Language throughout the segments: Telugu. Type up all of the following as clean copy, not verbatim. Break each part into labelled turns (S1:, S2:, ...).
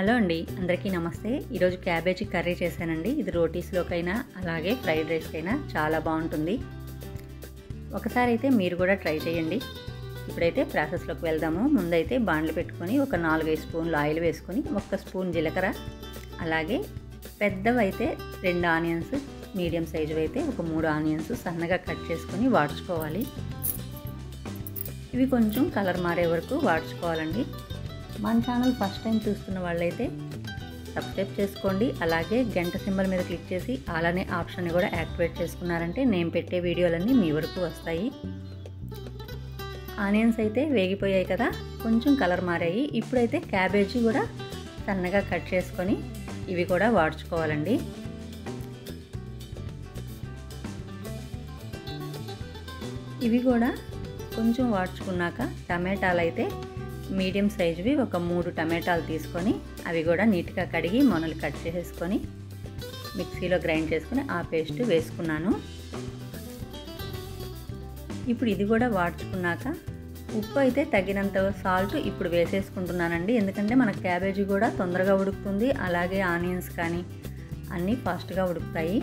S1: హలో అండి, అందరికీ నమస్తే. ఈరోజు క్యాబేజీ కర్రీ చేశానండి. ఇది రోటీస్లోకైనా అలాగే ఫ్రైడ్ రైస్కైనా చాలా బాగుంటుంది. ఒకసారి అయితే మీరు కూడా ట్రై చేయండి. ఇప్పుడైతే ప్రాసెస్లోకి వెళ్దాము. ముందైతే బాండ్లు పెట్టుకొని ఒక 4-5 స్పూన్లు ఆయిల్ వేసుకొని 1 స్పూన్ జీలకర్ర, అలాగే పెద్దవైతే 2 ఆనియన్స్, మీడియం సైజు అయితే ఒక 3 ఆనియన్స్ సన్నగా కట్ చేసుకొని వాడ్చుకోవాలి. ఇవి కొంచెం కలర్ మారే వరకు వాడ్చుకోవాలండి. మన ఛానల్ ఫస్ట్ టైం చూస్తున్న వాళ్ళైతే సబ్స్క్రైబ్ చేసుకోండి. అలాగే గంట సింబల్ మీద క్లిక్ చేసి అలానే ఆప్షన్ని కూడా యాక్టివేట్ చేసుకున్నారంటే నేను పెట్టే వీడియోలన్నీ మీ వరకు వస్తాయి. ఆనియన్స్ అయితే వేగిపోయాయి కదా, కొంచెం కలర్ మారాయి. ఇప్పుడైతే క్యాబేజీ కూడా సన్నగా కట్ చేసుకొని ఇవి కూడా వాడ్చుకోవాలండి. ఇవి కూడా కొంచెం వాడ్చుకున్నాక టమాటాలు అయితే మీడియం సైజువి ఒక 3 టమాటాలు తీసుకొని అవి కూడా నీట్గా కడిగి మొనలు కట్ చేసేసుకొని మిక్సీలో గ్రైండ్ చేసుకొని ఆ పేస్ట్ వేసుకున్నాను. ఇప్పుడు ఇది కూడా వాడ్చుకున్నాక ఉప్పు అయితే తగినంత సాల్ట్ ఇప్పుడు వేసేసుకుంటున్నానండి. ఎందుకంటే మన క్యాబేజీ కూడా తొందరగా ఉడుకుతుంది, అలాగే ఆనియన్స్ కానీ అన్నీ ఫాస్ట్గా ఉడుకుతాయి.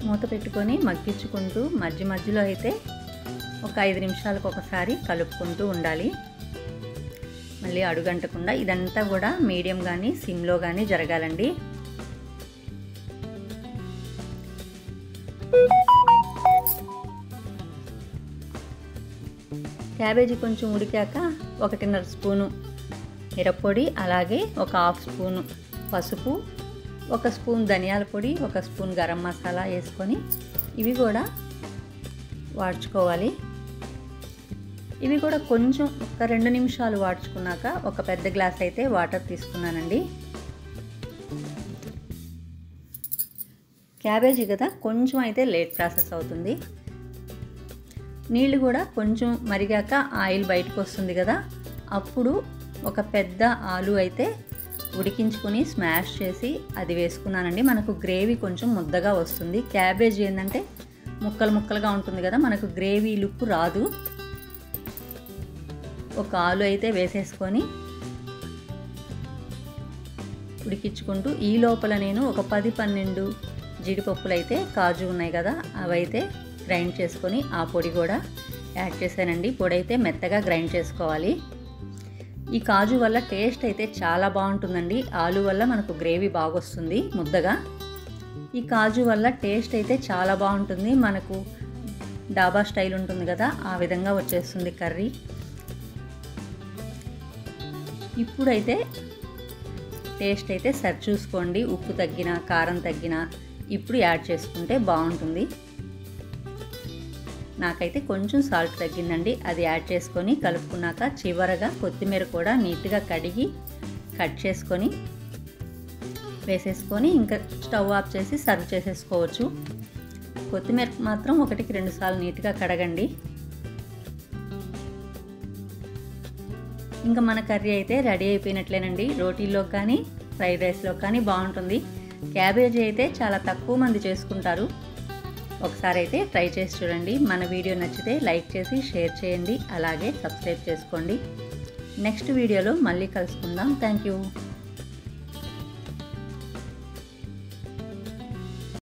S1: మూత పెట్టుకొని మగ్గించుకుంటూ మధ్య మధ్యలో అయితే ఒక 5 నిమిషాలకు ఒకసారి కలుపుకుంటూ ఉండాలి. మళ్ళీ అడుగంటకుండా ఇదంతా కూడా మీడియం కానీ సిమ్లో కానీ జరగాలండి. క్యాబేజీ కొంచెం ఉడికాక 1.5 స్పూను మిరప్పొడి, అలాగే ఒక 1/2 స్పూను పసుపు, 1 స్పూన్ ధనియాల పొడి, 1 స్పూన్ గరం మసాలా వేసుకొని ఇవి కూడా వాడ్చుకోవాలి. ఇవి కూడా కొంచెం ఒక 2 నిమిషాలు వాడ్చుకున్నాక ఒక పెద్ద గ్లాస్ అయితే వాటర్ తీసుకున్నానండి. క్యాబేజీ కదా కొంచెం అయితే లేట్ ప్రాసెస్ అవుతుంది. నీళ్ళు కూడా కొంచెం మరిగాక ఆయిల్ బయటకు వస్తుంది కదా, అప్పుడు ఒక పెద్ద ఆలు అయితే ఉడికించుకొని స్మాష్ చేసి అది వేసుకున్నానండి. మనకు గ్రేవీ కొంచెం ముద్దగా వస్తుంది. క్యాబేజీ ఏంటంటే ముక్కలు ముక్కలుగా ఉంటుంది కదా, మనకు గ్రేవీ లుక్ రాదు. ఒక ఆలు అయితే వేసేసుకొని ఉడికించుకుంటూ ఈ లోపల నేను ఒక 10-12 జీడిపప్పులు అయితే కాజు ఉన్నాయి కదా, అవైతే గ్రైండ్ చేసుకొని ఆ పొడి కూడా యాడ్ చేశానండి. పొడి అయితే మెత్తగా గ్రైండ్ చేసుకోవాలి. ఈ కాజు వల్ల టేస్ట్ అయితే చాలా బాగుంటుందండి. ఆలు వల్ల మనకు గ్రేవీ బాగా వస్తుంది ముద్దగా. ఈ కాజు వల్ల టేస్ట్ అయితే చాలా బాగుంటుంది. మనకు డాబా స్టైల్ ఉంటుంది కదా, ఆ విధంగా వచ్చేస్తుంది కర్రీ. ఇప్పుడైతే టేస్ట్ అయితే సరి చూసుకోండి. ఉప్పు తగ్గినా కారం తగ్గినా ఇప్పుడు యాడ్ చేసుకుంటే బాగుంటుంది. నాకైతే కొంచెం సాల్ట్ తగ్గిందండి, అది యాడ్ చేసుకొని కలుపుకున్నాక చివరగా కొత్తిమీర కూడా నీట్గా కడిగి కట్ చేసుకొని వేసేసుకొని ఇంకా స్టవ్ ఆఫ్ చేసి సర్వ్ చేసేసుకోవచ్చు. కొత్తిమీర మాత్రం 1-2 సార్లు నీట్గా కడగండి. ఇంకా మన కర్రీ అయితే రెడీ అయిపోయినట్లేనండి. రోటీల్లో కానీ ఫ్రైడ్ రైస్లో కానీ బాగుంటుంది. క్యాబేజీ అయితే చాలా తక్కువ మంది చేసుకుంటారు. ఒకసారి అయితే ట్రై చేసి చూడండి. మన వీడియో నచ్చితే లైక్ చేసి షేర్ చేయండి, అలాగే సబ్స్క్రైబ్ చేసుకోండి. నెక్స్ట్ వీడియోలో మళ్ళీ కలుసుకుందాం. Thank you.